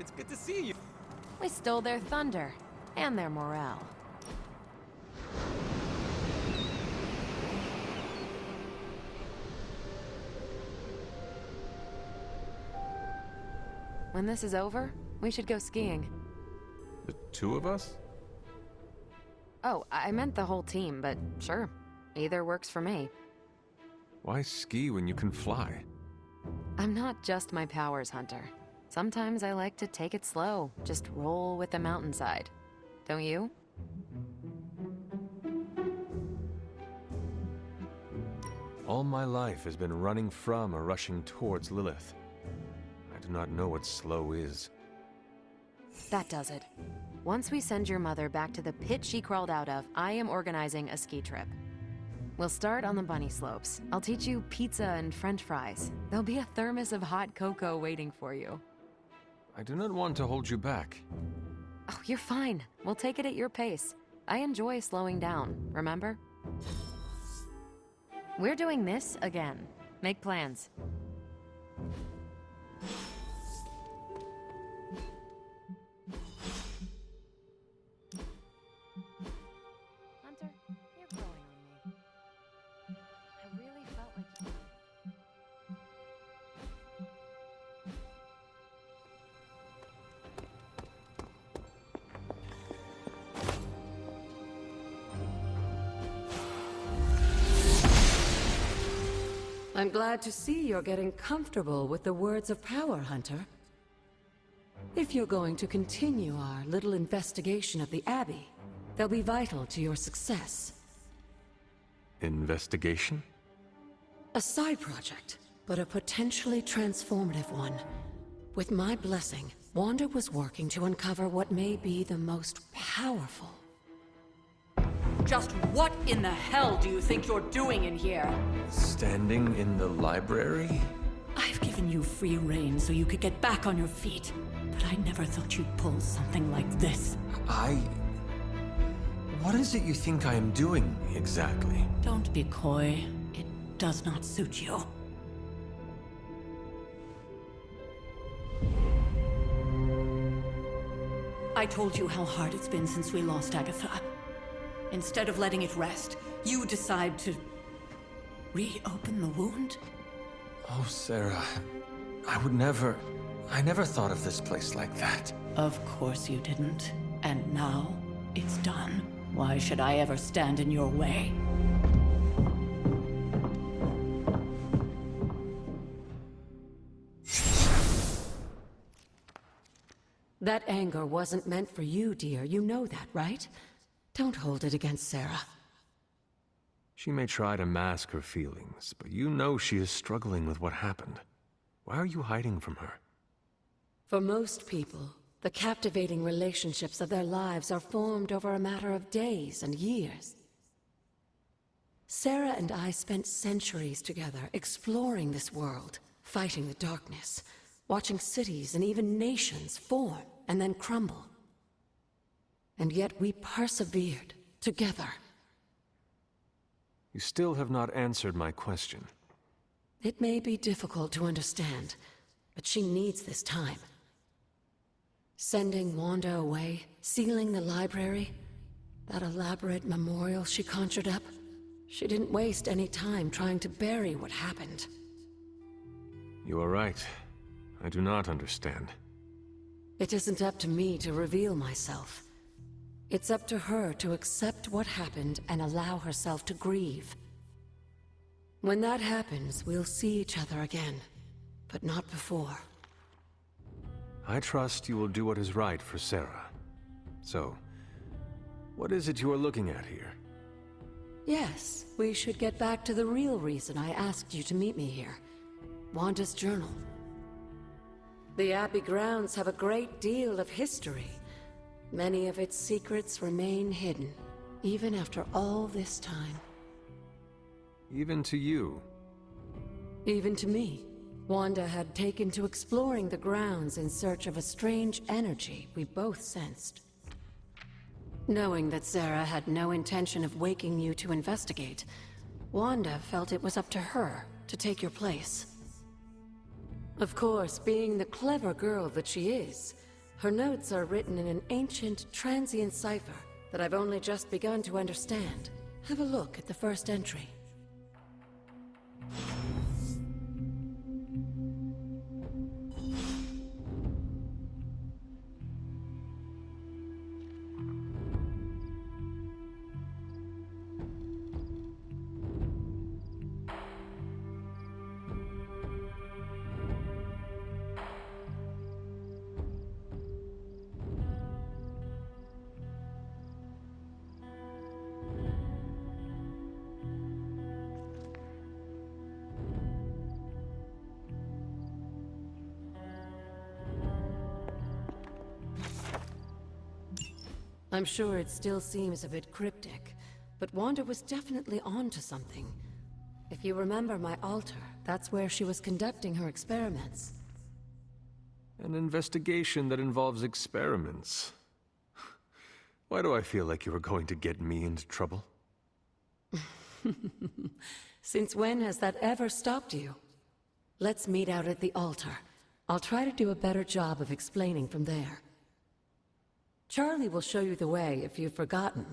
It's good to see you. We stole their thunder, and their morale. When this is over, we should go skiing. The two of us? Oh, I meant the whole team, but sure. Either works for me. Why ski when you can fly? I'm not just my powers hunter. Sometimes I like to take it slow, just roll with the mountainside. Don't you? All my life has been running from or rushing towards Lilith. I do not know what slow is. That does it. Once we send your mother back to the pit she crawled out of, I am organizing a ski trip. We'll start on the bunny slopes. I'll teach you pizza and french fries. There'll be a thermos of hot cocoa waiting for you. I do not want to hold you back. Oh, you're fine. We'll take it at your pace. I enjoy slowing down, remember? We're doing this again. Make plans. Hunter, you're growing on me. I really felt like you... I'm glad to see you're getting comfortable with the words of power, Hunter. If you're going to continue our little investigation of the Abbey, they'll be vital to your success. Investigation? A side project, but a potentially transformative one. With my blessing, Wanda was working to uncover what may be the most powerful. Just what in the hell do you think you're doing in here? Standing in the library? I've given you free rein so you could get back on your feet. But I never thought you'd pull something like this. What is it you think I am doing, exactly? Don't be coy. It does not suit you. I told you how hard it's been since we lost Agatha. Instead of letting it rest, you decide to... reopen the wound? Oh, Sarah. I never thought of this place like that. Of course you didn't. And now, it's done. Why should I ever stand in your way? That anger wasn't meant for you, dear. You know that, right? Don't hold it against Sarah. She may try to mask her feelings, but you know she is struggling with what happened. Why are you hiding from her? For most people, the captivating relationships of their lives are formed over a matter of days and years. Sarah and I spent centuries together exploring this world, fighting the darkness, watching cities and even nations form and then crumble. And yet we persevered, together. You still have not answered my question. It may be difficult to understand, but she needs this time. Sending Wanda away, sealing the library, that elaborate memorial she conjured up, she didn't waste any time trying to bury what happened. You are right. I do not understand. It isn't up to me to reveal myself. It's up to her to accept what happened and allow herself to grieve. When that happens, we'll see each other again, but not before. I trust you will do what is right for Sarah. So, what is it you are looking at here? Yes, we should get back to the real reason I asked you to meet me here. Wanda's journal. The Abbey grounds have a great deal of history. Many of its secrets remain hidden, even after all this time. Even to you. Even to me. Wanda had taken to exploring the grounds in search of a strange energy we both sensed. Knowing that Sarah had no intention of waking you to investigate, Wanda felt it was up to her to take your place. Of course, being the clever girl that she is, Her notes are written in an ancient, transient cipher that I've only just begun to understand. Have a look at the first entry. I'm sure it still seems a bit cryptic, but Wanda was definitely onto something. If you remember my altar, that's where she was conducting her experiments. An investigation that involves experiments. Why do I feel like you were going to get me into trouble? Since when has that ever stopped you? Let's meet out at the altar. I'll try to do a better job of explaining from there. Charlie will show you the way if you've forgotten.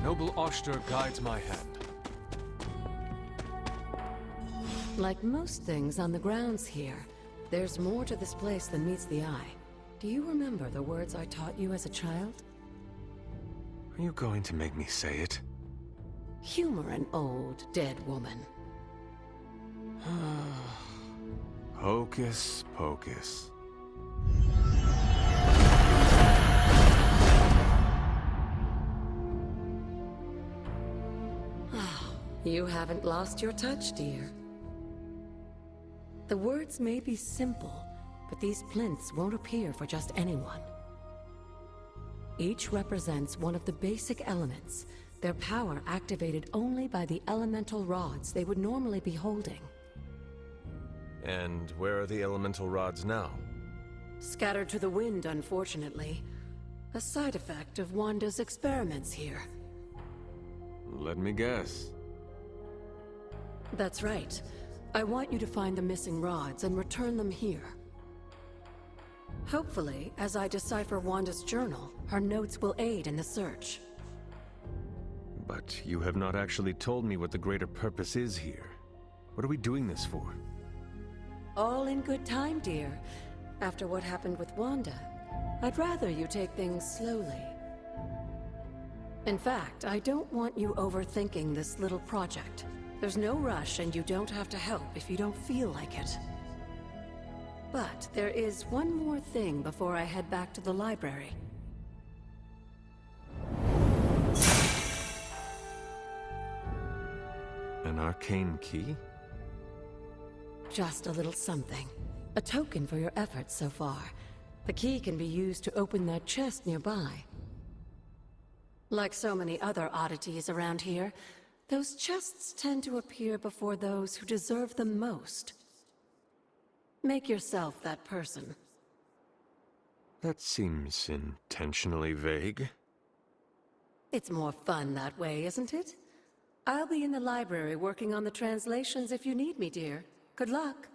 Noble Oshter guides my hand. Like most things on the grounds here, there's more to this place than meets the eye. Do you remember the words I taught you as a child? Are you going to make me say it? Humor an old, dead woman. Hocus pocus. You haven't lost your touch, dear. The words may be simple, but these plinths won't appear for just anyone. Each represents one of the basic elements, their power activated only by the elemental rods they would normally be holding. And where are the elemental rods now? Scattered to the wind, unfortunately. A side effect of Wanda's experiments here. Let me guess. That's right. I want you to find the missing rods and return them here. Hopefully, as I decipher Wanda's journal, her notes will aid in the search. But you have not actually told me what the greater purpose is here. What are we doing this for? All in good time, dear. After what happened with Wanda, I'd rather you take things slowly. In fact, I don't want you overthinking this little project. There's no rush, and you don't have to help if you don't feel like it. But there is one more thing before I head back to the library. An arcane key? Just a little something. A token for your efforts so far. The key can be used to open that chest nearby. Like so many other oddities around here, those chests tend to appear before those who deserve them most. Make yourself that person. That seems intentionally vague. It's more fun that way, isn't it? I'll be in the library working on the translations if you need me, dear. Good luck.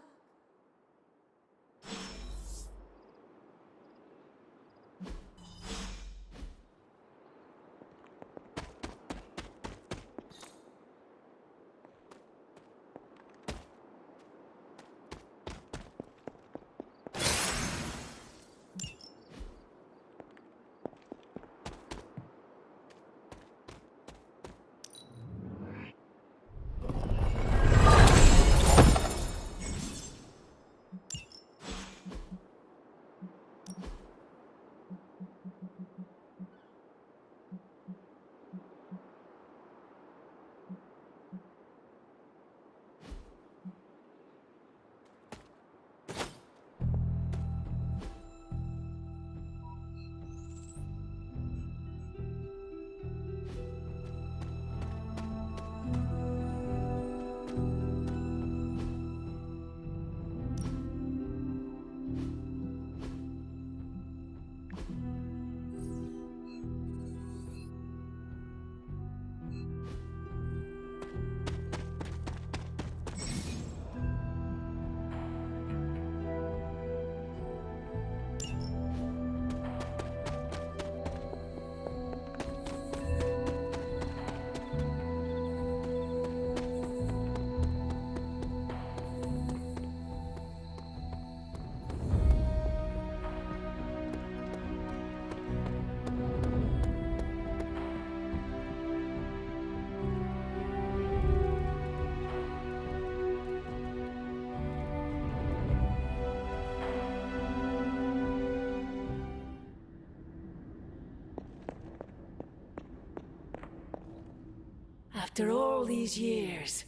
After all these years,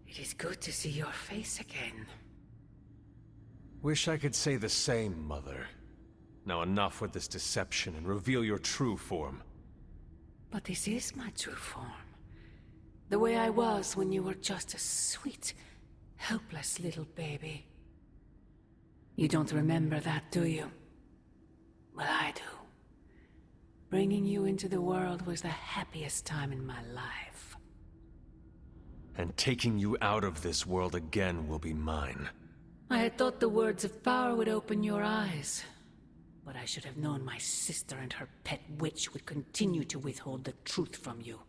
it is good to see your face again. Wish I could say the same, Mother. Now enough with this deception and reveal your true form. But this is my true form. The way I was when you were just a sweet, helpless little baby. You don't remember that, do you? Well, I do. Bringing you into the world was the happiest time in my life. And taking you out of this world again will be mine. I had thought the words of power would open your eyes. But I should have known my sister and her pet witch would continue to withhold the truth from you.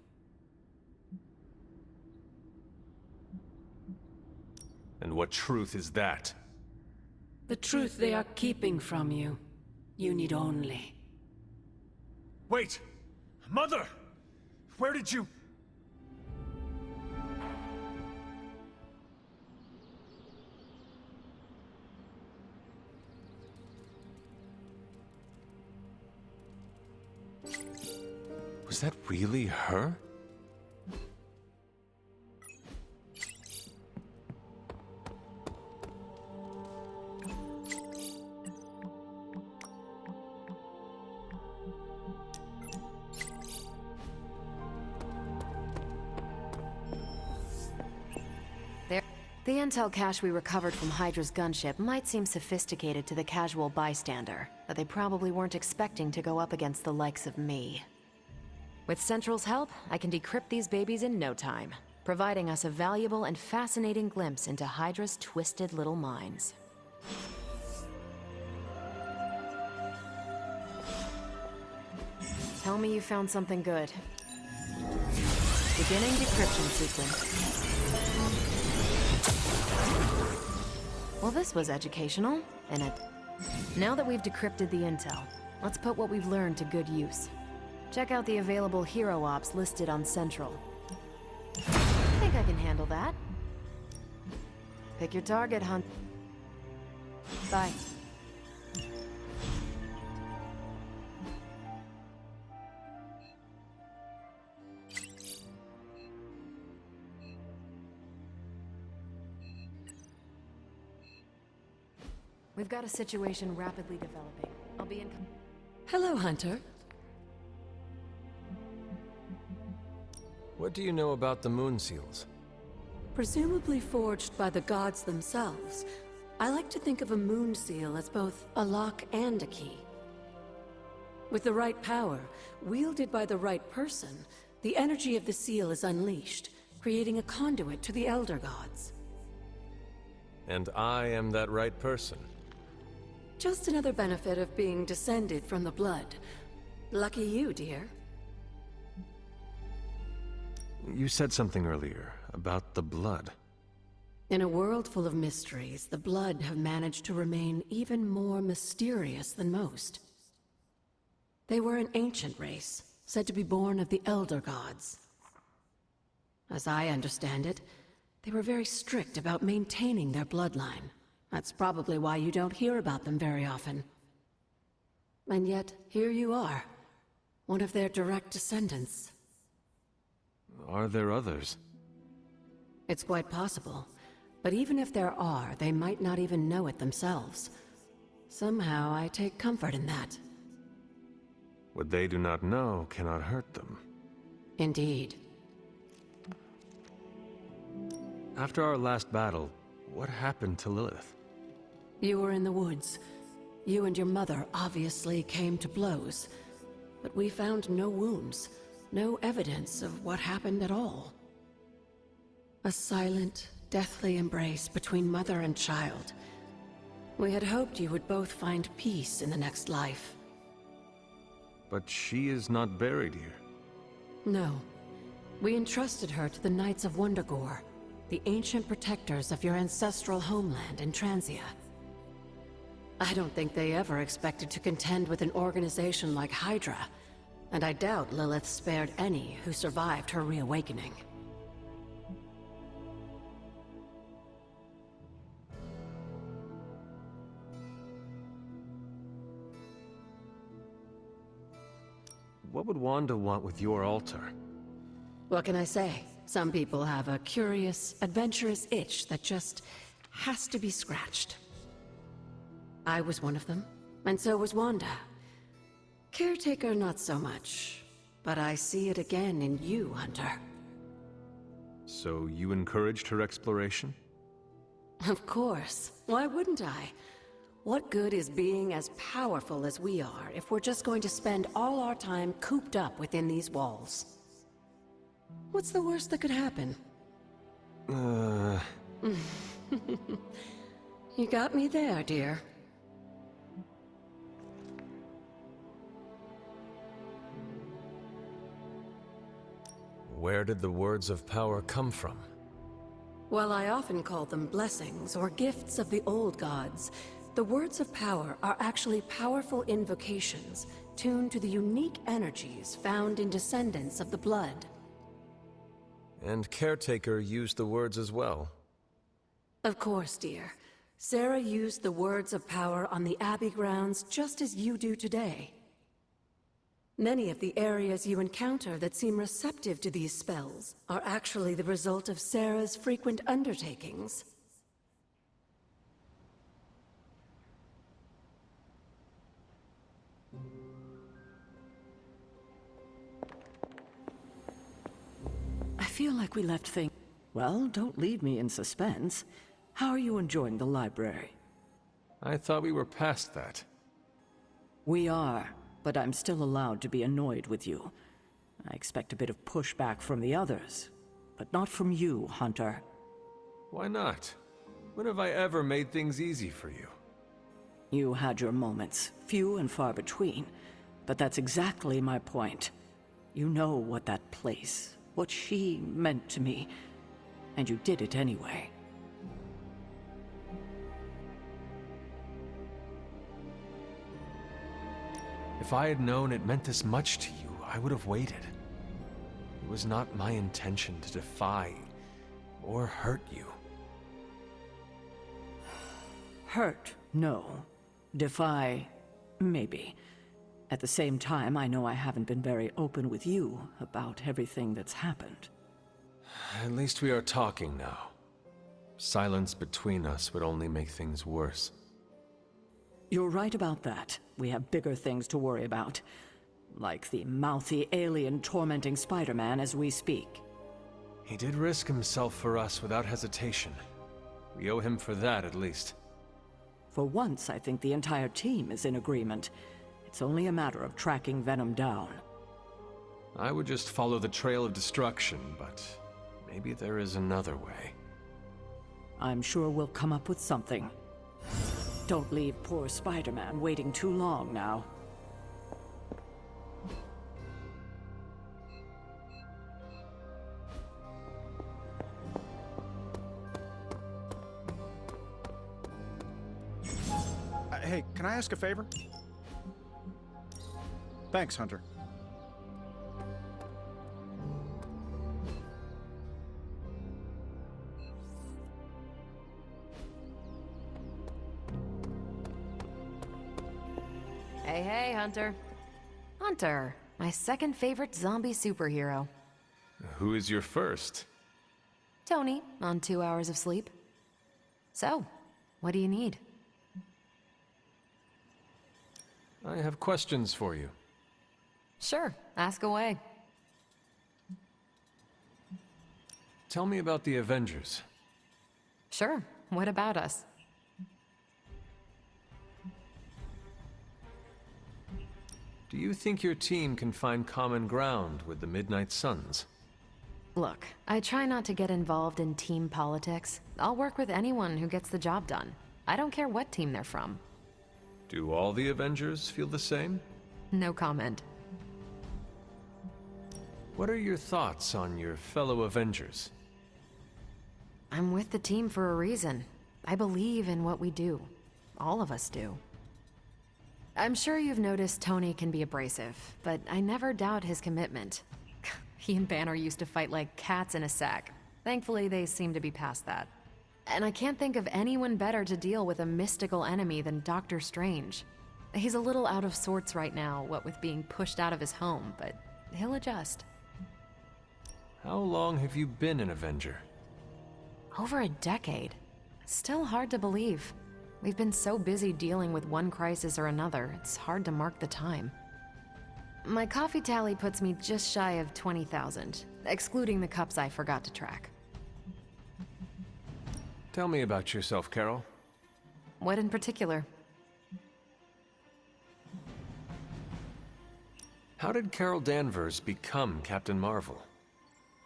And what truth is that? The truth they are keeping from you. You need only. Wait! Mother! Where did you... Was that really her? The intel cache we recovered from Hydra's gunship might seem sophisticated to the casual bystander, but they probably weren't expecting to go up against the likes of me. With Central's help, I can decrypt these babies in no time, providing us a valuable and fascinating glimpse into Hydra's twisted little minds. Tell me you found something good. Beginning decryption sequence. Well, this was educational, and now that we've decrypted the intel, let's put what we've learned to good use. Check out the available hero ops listed on Central. I think I can handle that. Pick your target, Hunt. Bye. We've got a situation rapidly developing. I'll be in... Hello, Hunter. What do you know about the Moon Seals? Presumably forged by the gods themselves, I like to think of a moon seal as both a lock and a key. With the right power, wielded by the right person, the energy of the seal is unleashed, creating a conduit to the Elder Gods. And I am that right person. Just another benefit of being descended from the blood. Lucky you, dear. You said something earlier about the blood. In a world full of mysteries, the blood have managed to remain even more mysterious than most. They were an ancient race, said to be born of the Elder Gods. As I understand it, they were very strict about maintaining their bloodline. That's probably why you don't hear about them very often. And yet, here you are, one of their direct descendants. Are there others? It's quite possible. But even if there are, they might not even know it themselves. Somehow, I take comfort in that. What they do not know cannot hurt them. Indeed. After our last battle, what happened to Lilith? You were in the woods. You and your mother obviously came to blows. But we found no wounds, no evidence of what happened at all. A silent, deathly embrace between mother and child. We had hoped you would both find peace in the next life. But she is not buried here. No. We entrusted her to the Knights of Wundagore, the ancient protectors of your ancestral homeland in Transia. I don't think they ever expected to contend with an organization like Hydra, and I doubt Lilith spared any who survived her reawakening. What would Wanda want with your altar? What can I say? Some people have a curious, adventurous itch that just has to be scratched. I was one of them, and so was Wanda. Caretaker, not so much. But I see it again in you, Hunter. So you encouraged her exploration? Of course. Why wouldn't I? What good is being as powerful as we are if we're just going to spend all our time cooped up within these walls? What's the worst that could happen? You got me there, dear. Where did the words of power come from? While I often call them blessings or gifts of the old gods, the words of power are actually powerful invocations tuned to the unique energies found in descendants of the blood. And Caretaker used the words as well. Of course, dear. Sarah used the words of power on the Abbey grounds just as you do today. Many of the areas you encounter that seem receptive to these spells are actually the result of Sarah's frequent undertakings. I feel like we left things... Well, don't leave me in suspense. How are you enjoying the library? I thought we were past that. We are, but I'm still allowed to be annoyed with you. I expect a bit of pushback from the others, but not from you, Hunter. Why not? When have I ever made things easy for you? You had your moments, few and far between, but that's exactly my point. You know what that place, what she meant to me, and you did it anyway. If I had known it meant this much to you, I would have waited. It was not my intention to defy or hurt you. Hurt, no. Defy, maybe. At the same time, I know I haven't been very open with you about everything that's happened. At least we are talking now. Silence between us would only make things worse. You're right about that. We have bigger things to worry about. Like the mouthy alien tormenting Spider-Man as we speak. He did risk himself for us without hesitation. We owe him for that, at least. For once, I think the entire team is in agreement. It's only a matter of tracking Venom down. I would just follow the trail of destruction, but maybe there is another way. I'm sure we'll come up with something. Don't leave poor Spider-Man waiting too long now. Hey, can I ask a favor? Thanks, Hunter. Hey, hey, Hunter. Hunter, my second favorite zombie superhero. Who is your first? Tony, on 2 hours of sleep. So, what do you need? I have questions for you. Sure, ask away. Tell me about the Avengers. Sure, what about us? Do you think your team can find common ground with the Midnight Suns? Look, I try not to get involved in team politics. I'll work with anyone who gets the job done. I don't care what team they're from. Do all the Avengers feel the same? No comment. What are your thoughts on your fellow Avengers? I'm with the team for a reason. I believe in what we do. All of us do. I'm sure you've noticed Tony can be abrasive, but I never doubt his commitment. He and Banner used to fight like cats in a sack. Thankfully, they seem to be past that. And I can't think of anyone better to deal with a mystical enemy than Doctor Strange. He's a little out of sorts right now, what with being pushed out of his home, but he'll adjust. How long have you been an Avenger? Over a decade. Still hard to believe. We've been so busy dealing with one crisis or another, it's hard to mark the time. My coffee tally puts me just shy of 20,000, excluding the cups I forgot to track. Tell me about yourself, Carol. What in particular? How did Carol Danvers become Captain Marvel?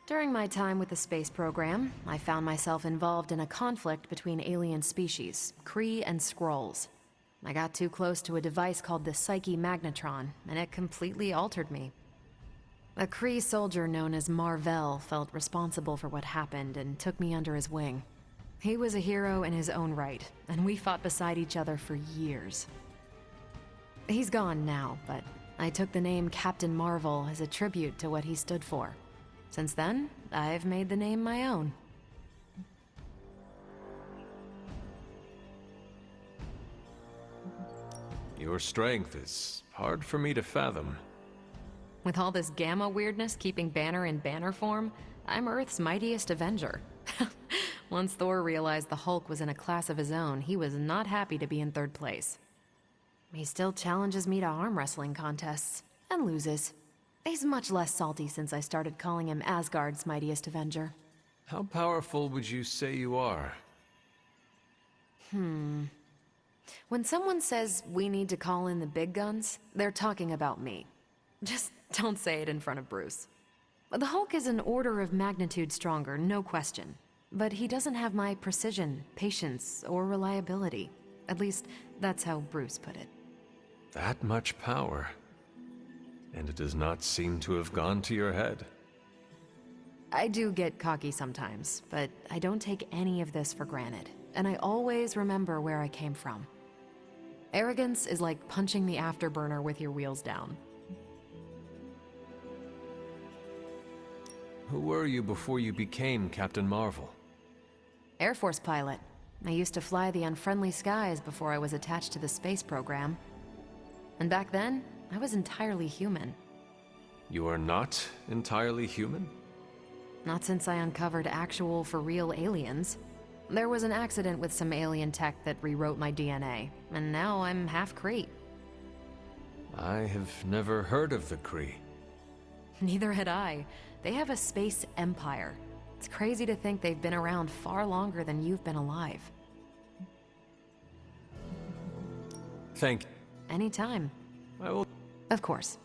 During my time with the space program, I found myself involved in a conflict between alien species, Kree and Skrulls. I got too close to a device called the Psyche Magnetron, and it completely altered me. A Kree soldier known as Mar-Vell felt responsible for what happened and took me under his wing. He was a hero in his own right, and we fought beside each other for years. He's gone now, but I took the name Captain Marvel as a tribute to what he stood for. Since then, I've made the name my own. Your strength is hard for me to fathom. With all this Gamma weirdness keeping Banner in banner form, I'm Earth's mightiest Avenger. Once Thor realized the Hulk was in a class of his own, he was not happy to be in third place. He still challenges me to arm wrestling contests, and loses. He's much less salty since I started calling him Asgard's mightiest Avenger. How powerful would you say you are? When someone says we need to call in the big guns, they're talking about me. Just don't say it in front of Bruce. The Hulk is an order of magnitude stronger, no question. But he doesn't have my precision, patience, or reliability. At least, that's how Bruce put it. That much power. And it does not seem to have gone to your head. I do get cocky sometimes, but I don't take any of this for granted. And I always remember where I came from. Arrogance is like punching the afterburner with your wheels down. Who were you before you became Captain Marvel? Air Force pilot. I used to fly the unfriendly skies before I was attached to the space program. And back then, I was entirely human. You are not entirely human? Not since I uncovered actual, for real aliens. There was an accident with some alien tech that rewrote my DNA, and now I'm half Kree. I have never heard of the Kree. Neither had I. They have a space empire. It's crazy to think they've been around far longer than you've been alive. Thank you. Anytime. I will... Of course.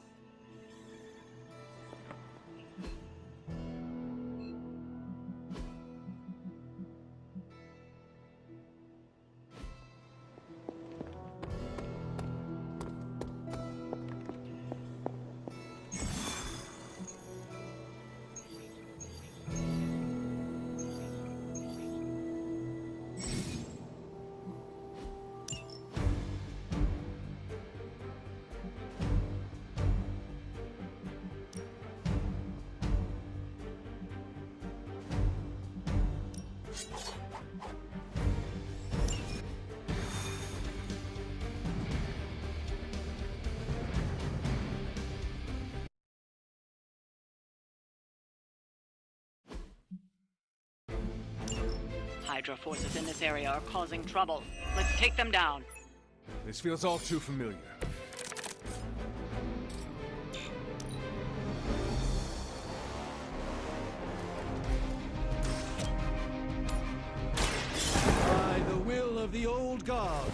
Hydra forces in this area are causing trouble. Let's take them down. This feels all too familiar. By the will of the old gods.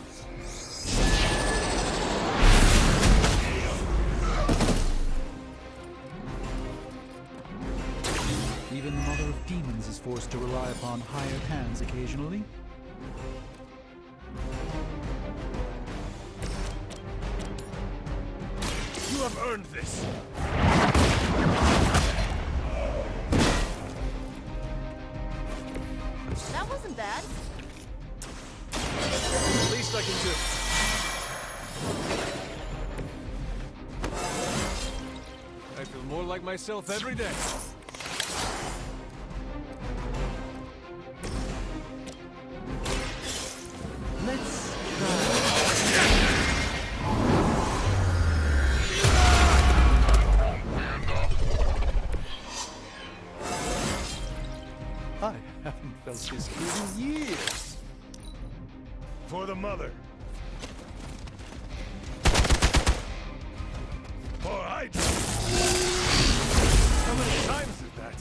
Even the Mother of Demons is forced to rely upon hired hands occasionally. You have earned this! That wasn't bad. The least I can do. I feel more like myself every day. Let's try. mother. For Hydra! How many times is that?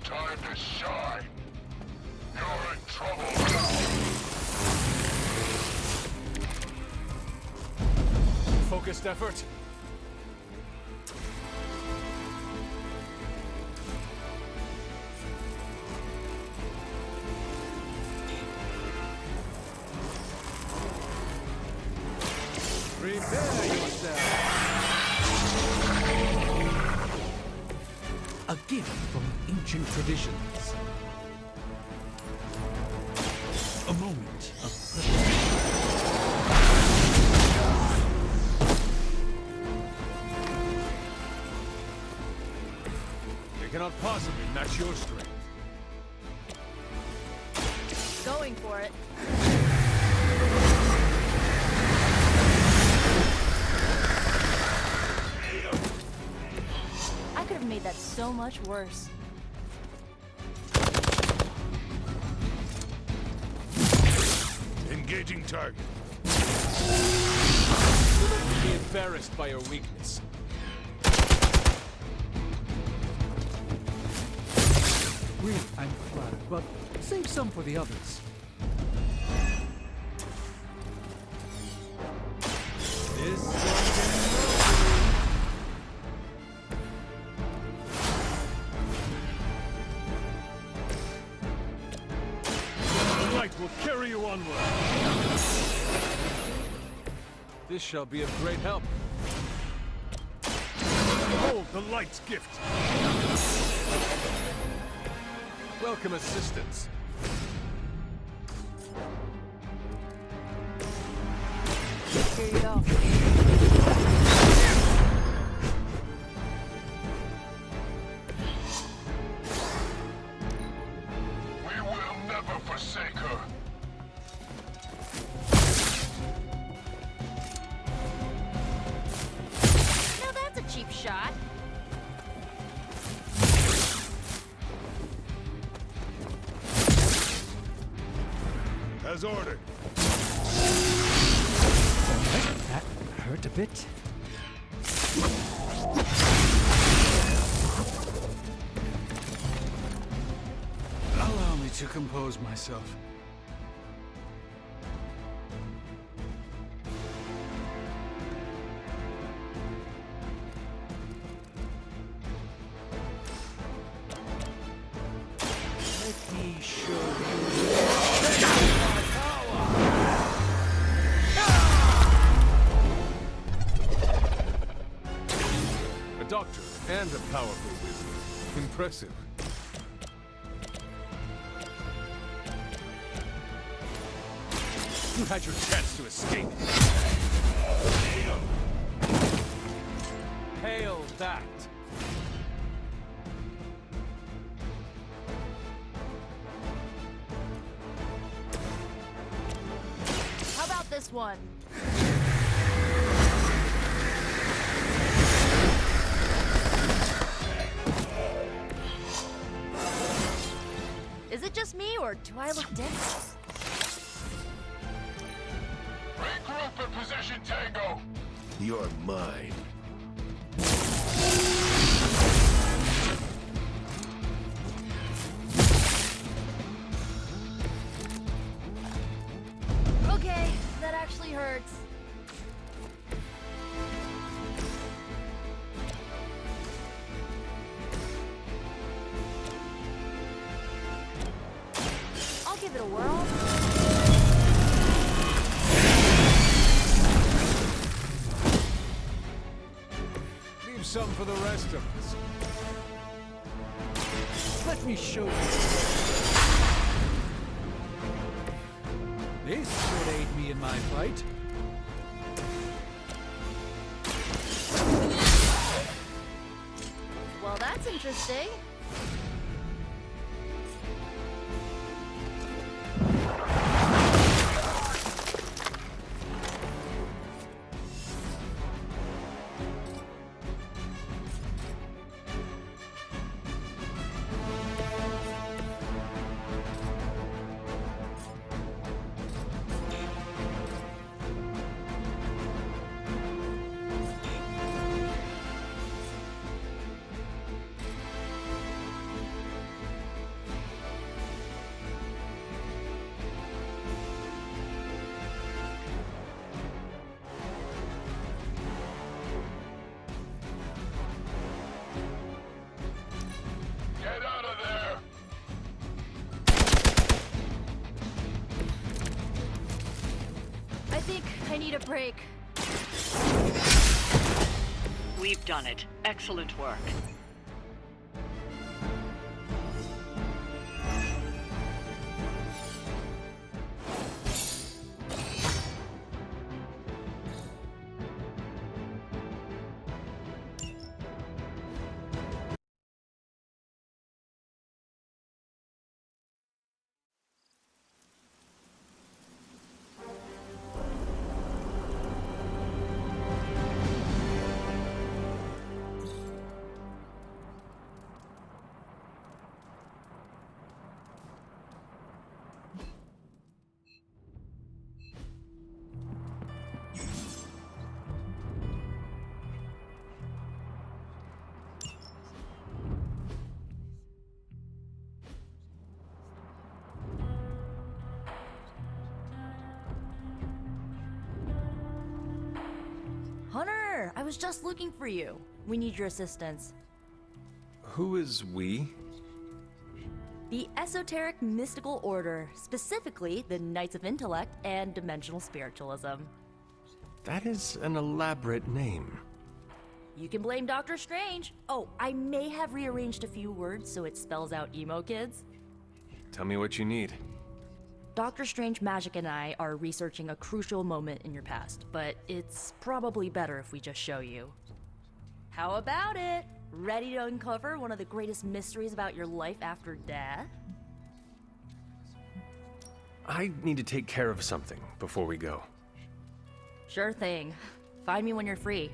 Time to shine. You're in trouble now. Focused effort. Prepare yourself. A gift from ancient traditions. A moment of preparation. They cannot possibly match your strength. Going for it. I could have made that so much worse. Engaging target. Be embarrassed by your weakness. Really, I'm flattered, but save some for the others. This the light will carry you onward. This shall be of great help. Behold the light's gift. Welcome assistance. Here you go. We will never forsake her. Now that's a cheap shot. As ordered. That hurt a bit. Allow me to compose myself. Let me show you. A doctor and a powerful wizard. Impressive. You had your chance to escape. Hail that! How about this one? Is it just me, or do I look different? Regroup in position, Tango. You're mine. Okay, that actually hurts. I'll give it a whirl. Leave some for the rest of us. Let me show you. This should aid me in my fight. Well, that's interesting. think I need a break. We've done it. Excellent work. Hunter, I was just looking for you. We need your assistance. Who is we? The Esoteric Mystical Order, specifically the Knights of Intellect and Dimensional Spiritualism. That is an elaborate name. You can blame Doctor Strange. Oh, I may have rearranged a few words so it spells out emo kids. Tell me what you need. Doctor Strange Magic and I are researching a crucial moment in your past, but it's probably better if we just show you. How about it? Ready to uncover one of the greatest mysteries about your life after death? I need to take care of something before we go. Sure thing. Find me when you're free.